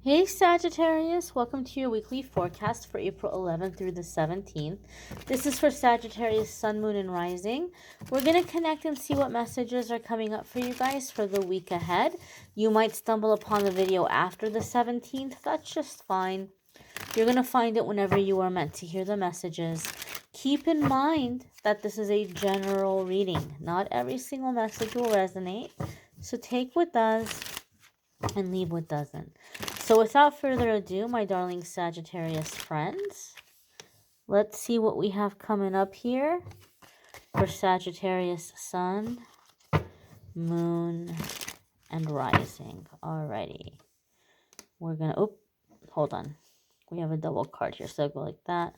Hey Sagittarius, welcome to your weekly forecast for April 11th through the 17th. This is for Sagittarius, Sun, Moon, and Rising. We're going to connect and see what messages are coming up for you guys for the week ahead. You might stumble upon the video after the 17th. That's just fine. You're going to find it whenever you are meant to hear the messages. Keep in mind that this is a general reading. Not every single message will resonate. So take what does and leave what doesn't. So without further ado, my darling Sagittarius friends, let's see what we have coming up here for Sagittarius Sun, Moon, and Rising. Alrighty. We're going to, hold on. We have a double card here. So go like that,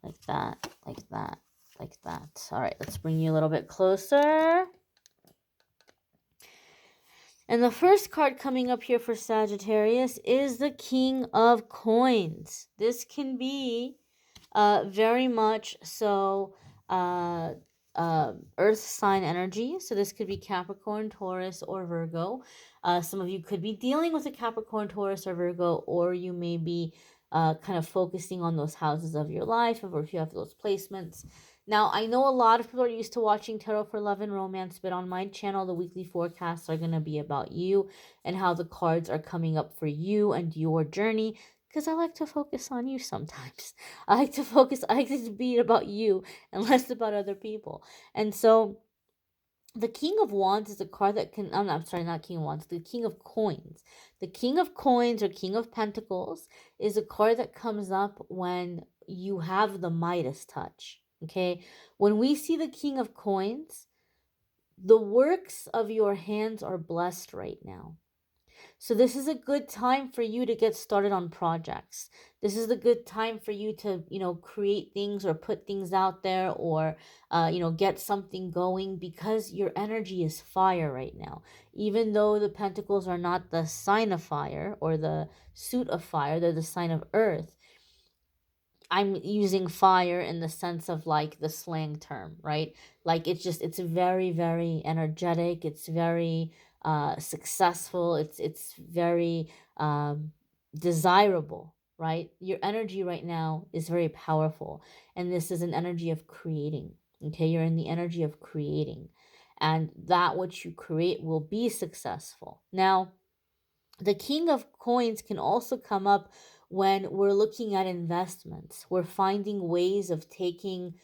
like that, like that, like that. All right, let's bring you a little bit closer. And the first card coming up here for Sagittarius is the King of Coins. This can be very much so earth sign energy. So this could be Capricorn, Taurus, or Virgo. Some of you could be dealing with a Capricorn, Taurus, or Virgo, or you may be kind of focusing on those houses of your life, or if you have those placements. Now, I know a lot of people are used to watching Tarot for Love and Romance, but on my channel, the weekly forecasts are going to be about you and how the cards are coming up for you and your journey, because I like to focus on you sometimes. I like to be about you and less about other people. And so the King of Wands is a card that can, I'm sorry, not King of Wands, the King of Coins. The King of Coins or King of Pentacles is a card that comes up when you have the Midas touch. Okay, when we see the King of Coins, the works of your hands are blessed right now. So this is a good time for you to get started on projects. This is a good time for you to, create things or put things out there or, get something going because your energy is fire right now. Even though the pentacles are not the sign of fire or the suit of fire, they're the sign of earth. I'm using fire in the sense of like the slang term, right? Like it's very, very energetic. It's very successful. It's very desirable, right? Your energy right now is very powerful. And this is an energy of creating. Okay, you're in the energy of creating. And that which you create will be successful. Now, the King of Coins can also come up when we're looking at investments. We're finding ways of taking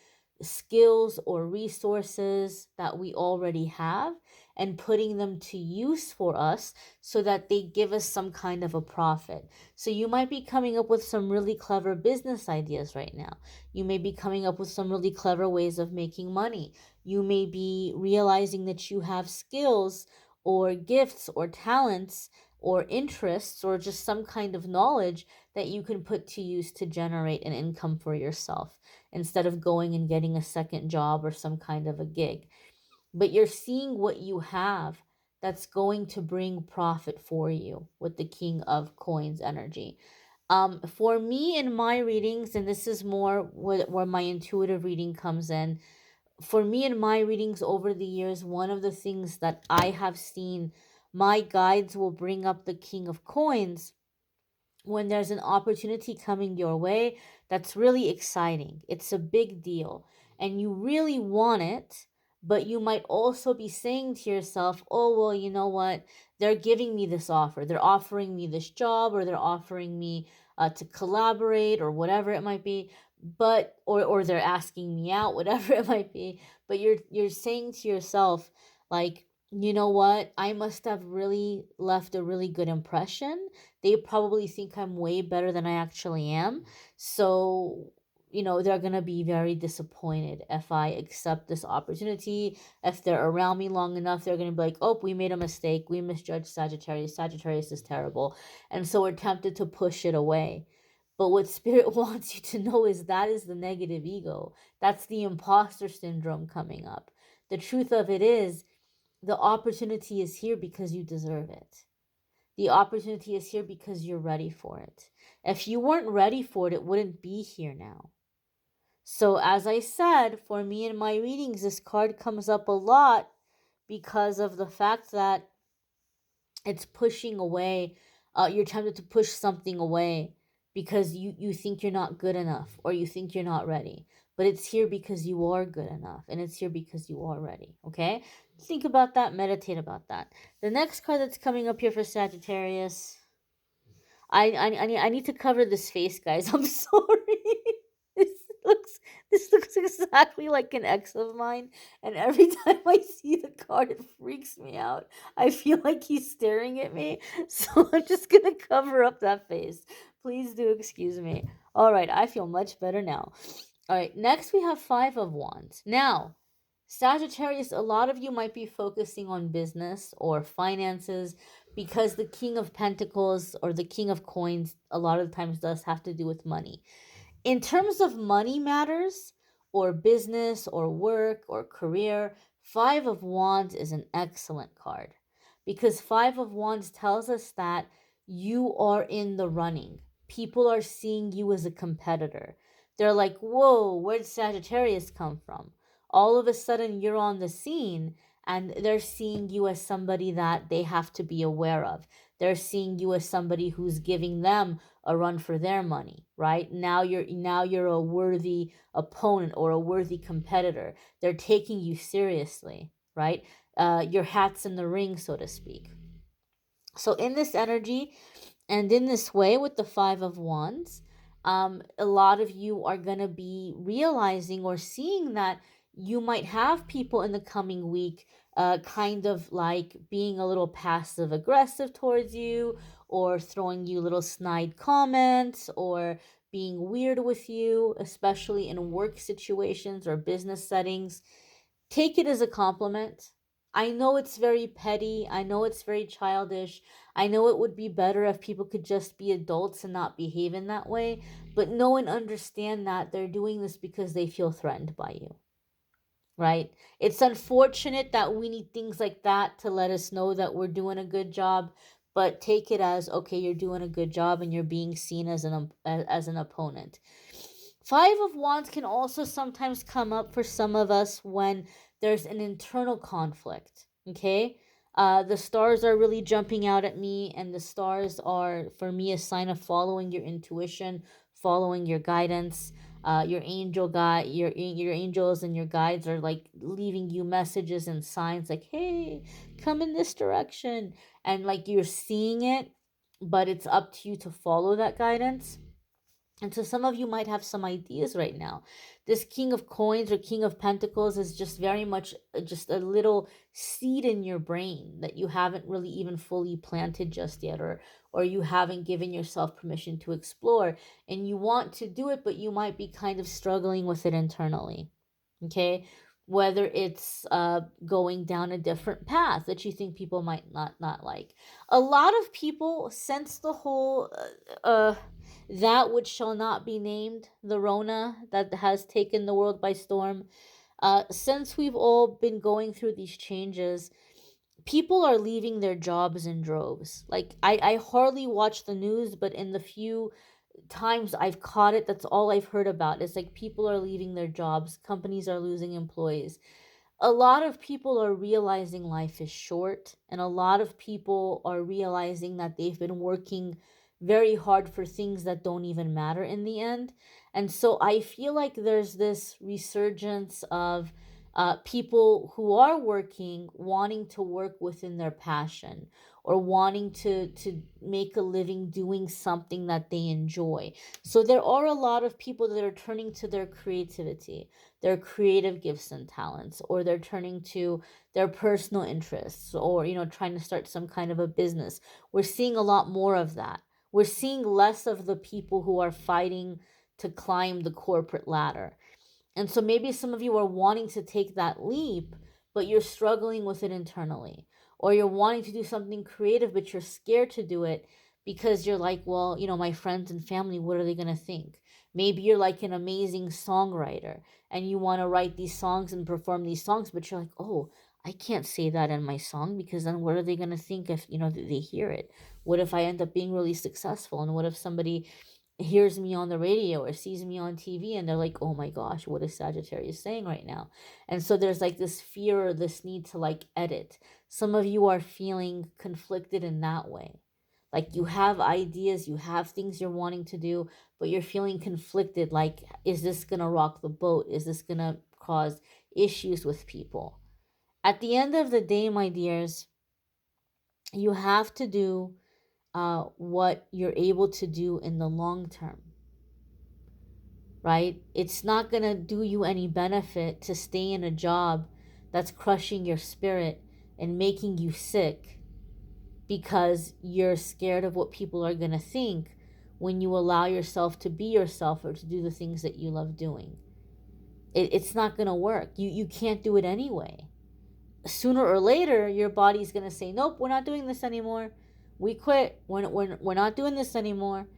skills or resources that we already have and putting them to use for us so that they give us some kind of a profit. So you might be coming up with some really clever business ideas right now. You may be coming up with some really clever ways of making money. You may be realizing that you have skills or gifts or talents or interests or just some kind of knowledge that you can put to use to generate an income for yourself instead of going and getting a second job or some kind of a gig. But you're seeing what you have that's going to bring profit for you with the King of Coins energy. For me in my readings, and this is more where my intuitive reading comes in, for me in my readings over the years, one of the things that I have seen, my guides will bring up the King of Coins when there's an opportunity coming your way that's really exciting. It's a big deal and you really want it, but you might also be saying to yourself, oh, well, you know what? They're giving me this offer. They're offering me this job or they're offering me to collaborate or whatever it might be, but or they're asking me out, whatever it might be, but you're saying to yourself like, you know what? I must have really left a really good impression. They probably think I'm way better than I actually am. So, they're going to be very disappointed if I accept this opportunity. If they're around me long enough, they're going to be like, oh, we made a mistake. We misjudged Sagittarius. Sagittarius is terrible. And so we're tempted to push it away. But what Spirit wants you to know is that is the negative ego. That's the imposter syndrome coming up. The truth of it is, the opportunity is here because you deserve it. The opportunity is here because you're ready for it. If you weren't ready for it, it wouldn't be here now. So as I said, for me in my readings, this card comes up a lot because of the fact that it's pushing away You're tempted to push something away because you think you're not good enough, or you think you're not ready. But it's here because you are good enough, and it's here because you are ready. Okay? Think about that, meditate about that. The next card that's coming up here for Sagittarius, I need to cover this face, guys. I'm sorry. This looks this looks exactly like an ex of mine, and every time I see the card, it freaks me out. I feel like he's staring at me, so I'm just gonna cover up that face. Please do excuse me. All right, I feel much better now. All right, next we have Five of Wands. Now, Sagittarius, a lot of you might be focusing on business or finances, because the King of Pentacles or the King of Coins a lot of times does have to do with money. In terms of money matters, or business or work or career, Five of Wands is an excellent card, because Five of Wands tells us that you are in the running. People are seeing you as a competitor. They're like, whoa, where'd Sagittarius come from? All of a sudden, you're on the scene, and they're seeing you as somebody that they have to be aware of. They're seeing you as somebody who's giving them a run for their money, right? Now you're a worthy opponent or a worthy competitor. They're taking you seriously, right? Your hat's in the ring, so to speak. So in this energy and in this way with the Five of Wands, a lot of you are going to be realizing or seeing that you might have people in the coming week kind of like being a little passive aggressive towards you, or throwing you little snide comments, or being weird with you, especially in work situations or business settings. Take it as a compliment. I know it's very petty. I know it's very childish. I know it would be better if people could just be adults and not behave in that way. But know and understand that they're doing this because they feel threatened by you, right? It's unfortunate that we need things like that to let us know that we're doing a good job. But take it as, okay, you're doing a good job and you're being seen as an opponent. Five of Wands can also sometimes come up for some of us when there's an internal conflict. Okay? The stars are really jumping out at me, and the stars are, for me, a sign of following your intuition, following your guidance. Your angels and your guides are like leaving you messages and signs like, hey, come in this direction. And like you're seeing it, but it's up to you to follow that guidance. And so some of you might have some ideas right now. This King of Coins or King of Pentacles is just very much just a little seed in your brain that you haven't really even fully planted just yet, or you haven't given yourself permission to explore. And you want to do it, but you might be kind of struggling with it internally. Okay? Whether it's going down a different path that you think people might not like. A lot of people sense the whole that which shall not be named, the Rona that has taken the world by storm. Since we've all been going through these changes, people are leaving their jobs in droves. Like, I hardly watch the news, but in the few times I've caught it, that's all I've heard about. It's like people are leaving their jobs, companies are losing employees. A lot of people are realizing life is short, and a lot of people are realizing that they've been working very hard for things that don't even matter in the end. And so I feel like there's this resurgence of people who are working, wanting to work within their passion, or wanting to make a living doing something that they enjoy. So there are a lot of people that are turning to their creativity, their creative gifts and talents, or they're turning to their personal interests, or trying to start some kind of a business. We're seeing a lot more of that. We're seeing less of the people who are fighting to climb the corporate ladder. And so maybe some of you are wanting to take that leap, but you're struggling with it internally. Or you're wanting to do something creative, but you're scared to do it because you're like, well, my friends and family, what are they going to think? Maybe you're like an amazing songwriter and you want to write these songs and perform these songs, but you're like, oh, I can't say that in my song, because then what are they going to think if, they hear it? What if I end up being really successful? And what if somebody hears me on the radio or sees me on TV and they're like, oh my gosh, what is Sagittarius saying right now? And so there's like this fear or this need to like edit. Some of you are feeling conflicted in that way. Like you have ideas, you have things you're wanting to do, but you're feeling conflicted. Like, is this going to rock the boat? Is this going to cause issues with people? At the end of the day, my dears, you have to do what you're able to do in the long term, right? It's not going to do you any benefit to stay in a job that's crushing your spirit and making you sick because you're scared of what people are going to think when you allow yourself to be yourself or to do the things that you love doing. It's not going to work. You can't do it anyway. Sooner or later, your body's going to say, nope, we're not doing this anymore. We quit. We're not doing this anymore.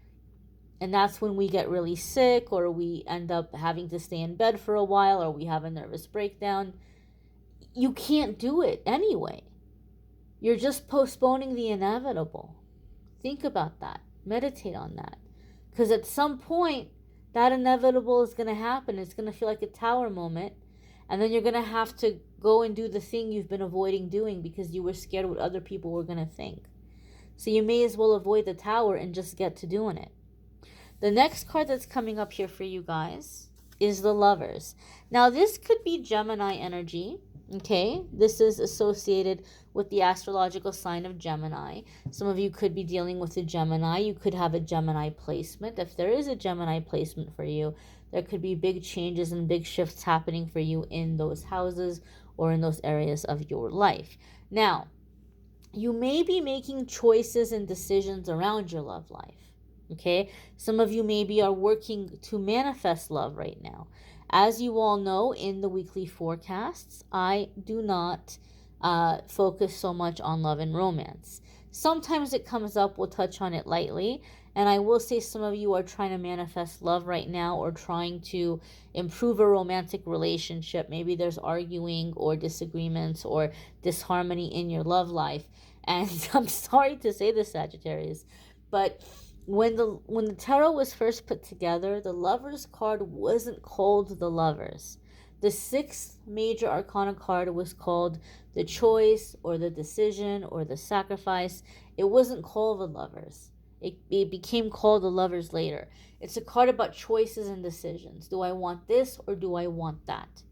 And that's when we get really sick, or we end up having to stay in bed for a while, or we have a nervous breakdown. You can't do it anyway. You're just postponing the inevitable. Think about that. Meditate on that. Because at some point, that inevitable is going to happen. It's going to feel like a tower moment. And then you're going to have to go and do the thing you've been avoiding doing because you were scared what other people were going to think. So you may as well avoid the tower and just get to doing it. The next card that's coming up here for you guys is the Lovers. Now, this could be Gemini energy. Okay, this is associated with the astrological sign of Gemini. Some of you could be dealing with a Gemini. You could have a Gemini placement. If there is a Gemini placement for you, there could be big changes and big shifts happening for you in those houses or in those areas of your life. Now, you may be making choices and decisions around your love life. Okay, some of you maybe are working to manifest love right now. As you all know, in the weekly forecasts, I do not focus so much on love and romance. Sometimes it comes up, we'll touch on it lightly, and I will say some of you are trying to manifest love right now or trying to improve a romantic relationship. Maybe there's arguing or disagreements or disharmony in your love life. And I'm sorry to say this, Sagittarius, but when the tarot was first put together, the Lovers card wasn't called the Lovers. The sixth major arcana card was called the Choice or the Decision or the Sacrifice. It wasn't called the Lovers. It became called the Lovers later. It's a card about choices and decisions. Do I want this or do I want that?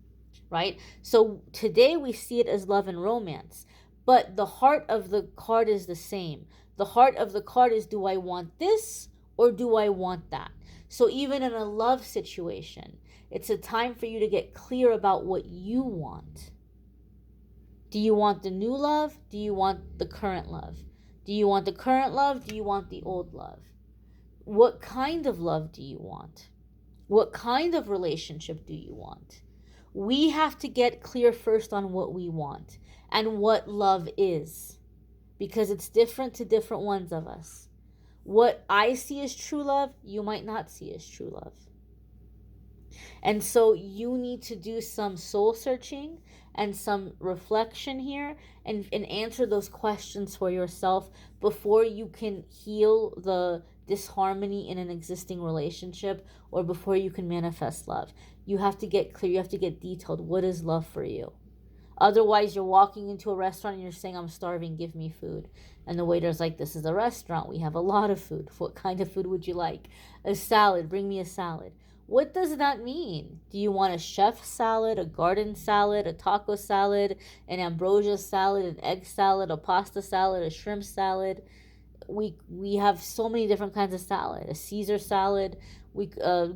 Right? So today we see it as love and romance, but the heart of the card is the same. The heart of the card is, do I want this or do I want that? So even in a love situation, it's a time for you to get clear about what you want. Do you want the new love? Do you want the current love? Do you want the current love? Do you want the old love? What kind of love do you want? What kind of relationship do you want? We have to get clear first on what we want and what love is, because it's different to different ones of us. What I see as true love, you might not see as true love. And so you need to do some soul searching and some reflection here and answer those questions for yourself before you can heal the disharmony in an existing relationship or before you can manifest love. You have to get clear, you have to get detailed. What is love for you? Otherwise, you're walking into a restaurant and you're saying, I'm starving, give me food. And the waiter's like, this is a restaurant. We have a lot of food. What kind of food would you like? A salad. Bring me a salad. What does that mean? Do you want a chef salad, a garden salad, a taco salad, an ambrosia salad, an egg salad, a pasta salad, a shrimp salad? We have so many different kinds of salad. A Caesar salad,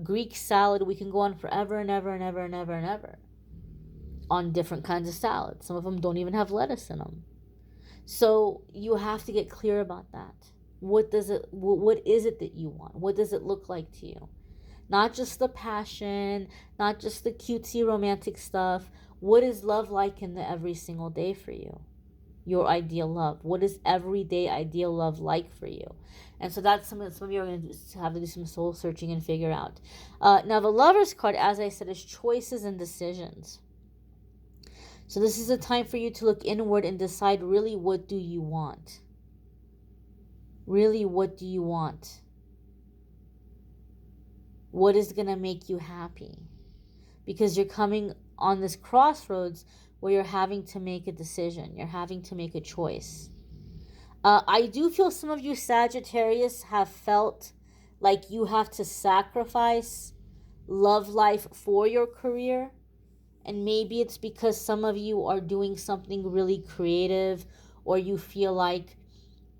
Greek salad. We can go on forever and ever and ever and ever and ever on different kinds of salads. Some of them don't even have lettuce in them. So you have to get clear about that. What is it that you want? What does it look like to you? Not just the passion, not just the cutesy romantic stuff. What is love like in the every single day for you? Your ideal love. What is everyday ideal love like for you? And so that's something that some of you are going to have to do some soul searching and figure out. Now the Lovers card, as I said, is choices and decisions. So this is a time for you to look inward and decide, really, what do you want? Really, what do you want? What is going to make you happy? Because you're coming on this crossroads where you're having to make a decision. You're having to make a choice. I do feel some of you Sagittarius have felt like you have to sacrifice love life for your career. And maybe it's because some of you are doing something really creative, or you feel like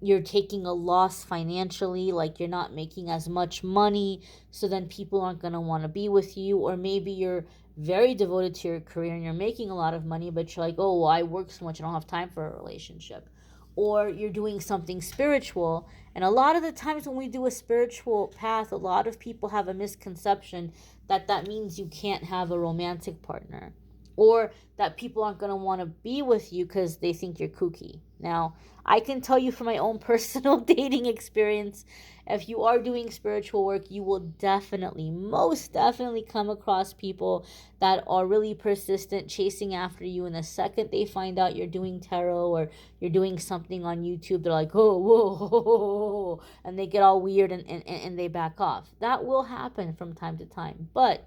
you're taking a loss financially, like you're not making as much money, so then people aren't going to want to be with you. Or maybe you're very devoted to your career and you're making a lot of money, but you're like, oh, well, I work so much, I don't have time for a relationship. Or you're doing something spiritual. And a lot of the times when we do a spiritual path, a lot of people have a misconception that that means you can't have a romantic partner, or that people aren't going to want to be with you because they think you're kooky. Now, I can tell you from my own personal dating experience, if you are doing spiritual work, you will definitely, most definitely come across people that are really persistent, chasing after you. And the second they find out you're doing tarot or you're doing something on YouTube, they're like, oh, whoa, whoa, whoa, whoa, and they get all weird and they back off. That will happen from time to time. But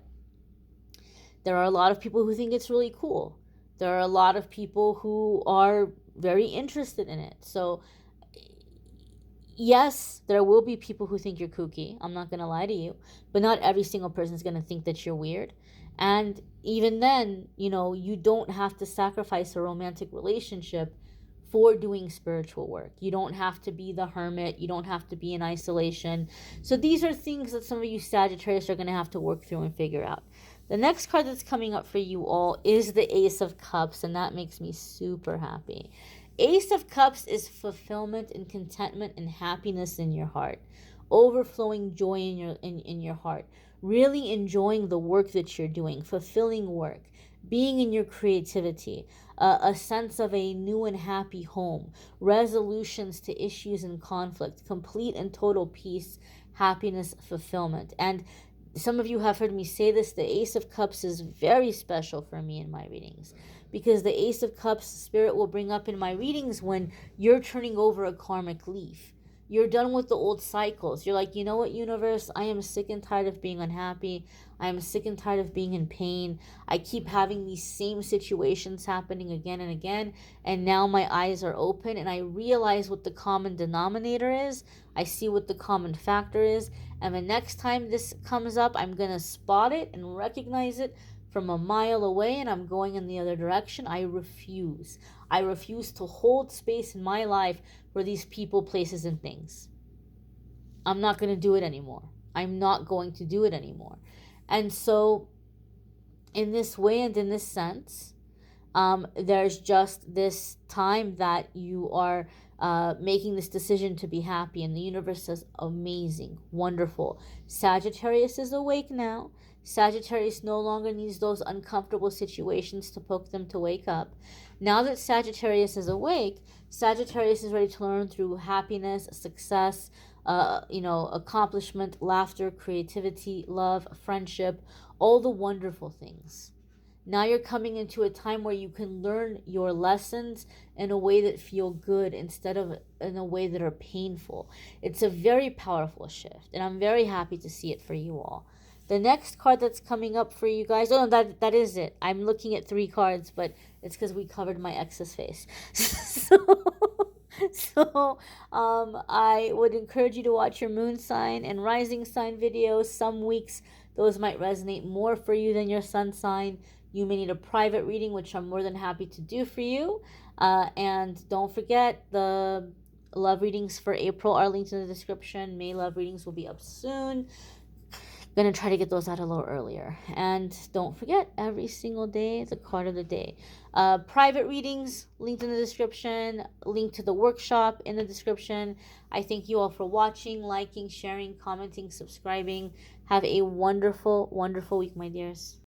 there are a lot of people who think it's really cool. There are a lot of people who are very interested in it. So, yes, there will be people who think you're kooky. I'm not going to lie to you. But not every single person is going to think that you're weird. And even then, you don't have to sacrifice a romantic relationship for doing spiritual work. You don't have to be the hermit. You don't have to be in isolation. So these are things that some of you Sagittarius are going to have to work through and figure out. The next card that's coming up for you all is the Ace of Cups, and that makes me super happy. Ace of Cups is fulfillment and contentment and happiness in your heart, overflowing joy in your heart, really enjoying the work that you're doing, fulfilling work, being in your creativity, a sense of a new and happy home, resolutions to issues and conflict, complete and total peace, happiness, fulfillment. And some of you have heard me say this, the Ace of Cups is very special for me in my readings, because the Ace of Cups spirit will bring up in my readings when you're turning over a karmic leaf. You're done with the old cycles. You're like, you know what, universe? I am sick and tired of being unhappy. I am sick and tired of being in pain. I keep having these same situations happening again and again. And now my eyes are open and I realize what the common denominator is. I see what the common factor is. And the next time this comes up, I'm going to spot it and recognize it from a mile away, and I'm going in the other direction. I refuse. I refuse to hold space in my life for these people, places, and things. I'm not going to do it anymore. I'm not going to do it anymore. And so, in this way and in this sense, there's just this time that you are making this decision to be happy, and the universe says, amazing, wonderful. Sagittarius is awake now. Sagittarius no longer needs those uncomfortable situations to poke them to wake up. Now that Sagittarius is awake, Sagittarius is ready to learn through happiness, success, accomplishment, laughter, creativity, love, friendship, all the wonderful things. Now you're coming into a time where you can learn your lessons in a way that feel good instead of in a way that are painful. It's a very powerful shift, and I'm very happy to see it for you all. The next card that's coming up for you guys, oh, no, that is it. I'm looking at 3 cards, but it's because we covered my ex's face. I would encourage you to watch your moon sign and rising sign videos. Some weeks, those might resonate more for you than your sun sign. You may need a private reading, which I'm more than happy to do for you. And don't forget, the love readings for April are linked in the description. May love readings will be up soon. Gonna try to get those out a little earlier. And don't forget, every single day, the card of the day. Private readings linked in the description, link to the workshop in the description. I thank you all for watching, liking, sharing, commenting, subscribing. Have a wonderful, wonderful week, my dears.